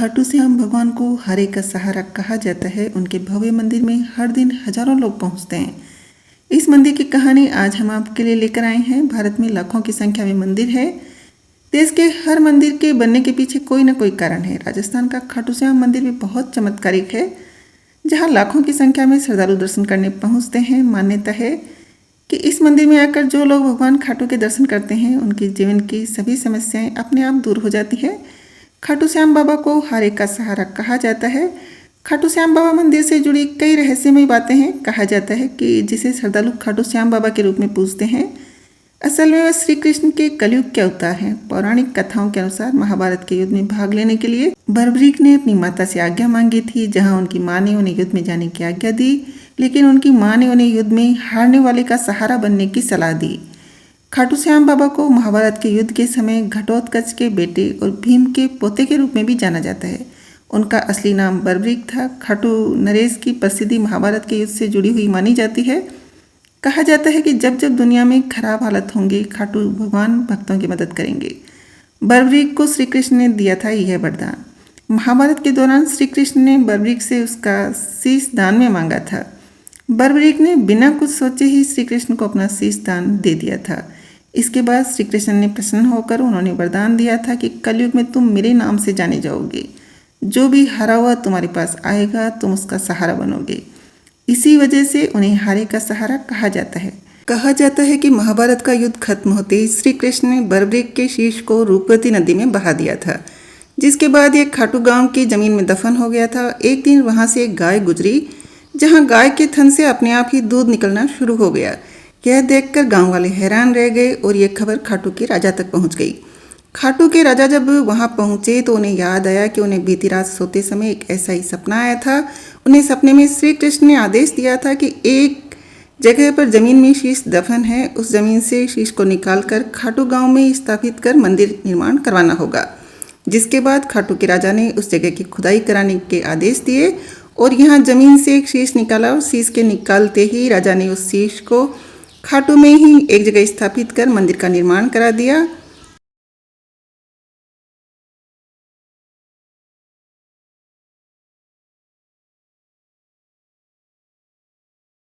खाटू श्याम भगवान को हरे का सहारा कहा जाता है। उनके भव्य मंदिर में हर दिन हजारों लोग पहुंचते हैं। इस मंदिर की कहानी आज हम आपके लिए लेकर आए हैं। भारत में लाखों की संख्या में मंदिर है। देश के हर मंदिर के बनने के पीछे कोई ना कोई कारण है। राजस्थान का खाटू श्याम मंदिर भी बहुत चमत्कारिक है, जहां लाखों की संख्या में श्रद्धालु दर्शन करने पहुंचते हैं। मान्यता है कि इस मंदिर में आकर जो लोग भगवान खाटू के दर्शन करते हैं, उनकी जीवन की सभी समस्याएं अपने आप दूर हो जाती है। खाटू श्याम बाबा को हरे का सहारा कहा जाता है। खाटू श्याम बाबा मंदिर से जुड़ी कई रहस्यमयी बातें हैं। कहा जाता है कि जिसे श्रद्धालु खाटू श्याम बाबा के रूप में पूजते हैं, असल में वह श्री कृष्ण के कलयुग के अवतार हैं। पौराणिक कथाओं के अनुसार महाभारत के युद्ध में भाग लेने के लिए बर्बरीक ने अपनी माता से आज्ञा मांगी थी, जहां उनकी मां ने उन्हें युद्ध में जाने की आज्ञा दी, लेकिन उनकी मां ने उन्हें युद्ध में हारने वाले का सहारा बनने की सलाह दी। खाटू श्याम बाबा को महाभारत के युद्ध के समय घटोत्कच के बेटे और भीम के पोते के रूप में भी जाना जाता है। उनका असली नाम बर्बरीक था। खाटू नरेश की प्रसिद्धि महाभारत के युद्ध से जुड़ी हुई मानी जाती है। कहा जाता है कि जब जब दुनिया में खराब हालत होंगे, खाटू भगवान भक्तों की मदद करेंगे। बर्बरीक को श्री कृष्ण ने दिया था यह वरदान। महाभारत के दौरान श्री कृष्ण ने बर्बरीक से उसका शीश दान में मांगा था। बर्बरीक ने बिना कुछ सोचे ही श्री कृष्ण को अपना शीश दान दे दिया था। इसके बाद श्री कृष्ण ने प्रसन्न होकर उन्होंने वरदान दिया था कि कलयुग में तुम मेरे नाम से जाने जाओगे। जो भी हारा हुआ तुम्हारे पास आएगा, तुम उसका सहारा बनोगे। इसी वजह से उन्हें हारे का सहारा कहा जाता है। कहा जाता है कि महाभारत का युद्ध खत्म होते ही श्री कृष्ण ने बर्बरीक के शीश को रूपवती नदी में बहा दिया था, जिसके बाद यह खाटू गांव की जमीन में दफन हो गया था। एक दिन वहां से एक गाय गुजरी, जहां गाय के थन से अपने आप ही दूध निकलना शुरू हो गया। यह देखकर गांव वाले हैरान रह गए और यह खबर खाटू के राजा तक पहुंच गई। खाटू के राजा जब वहां पहुंचे तो उन्हें याद आया कि उन्हें बीती रात सोते समय एक ऐसा ही सपना आया था। उन्हें सपने में श्री कृष्ण ने आदेश दिया था कि एक जगह पर जमीन में शीश दफन है, उस जमीन से शीश को निकालकर खाटू गांव में स्थापित कर मंदिर निर्माण करवाना होगा। जिसके बाद खाटू के राजा ने उस जगह की खुदाई कराने के आदेश दिए और यहाँ जमीन से एक शीश निकाला और शीश के निकालते ही राजा ने उस शीश को खाटू में ही एक जगह स्थापित कर मंदिर का निर्माण करा दिया।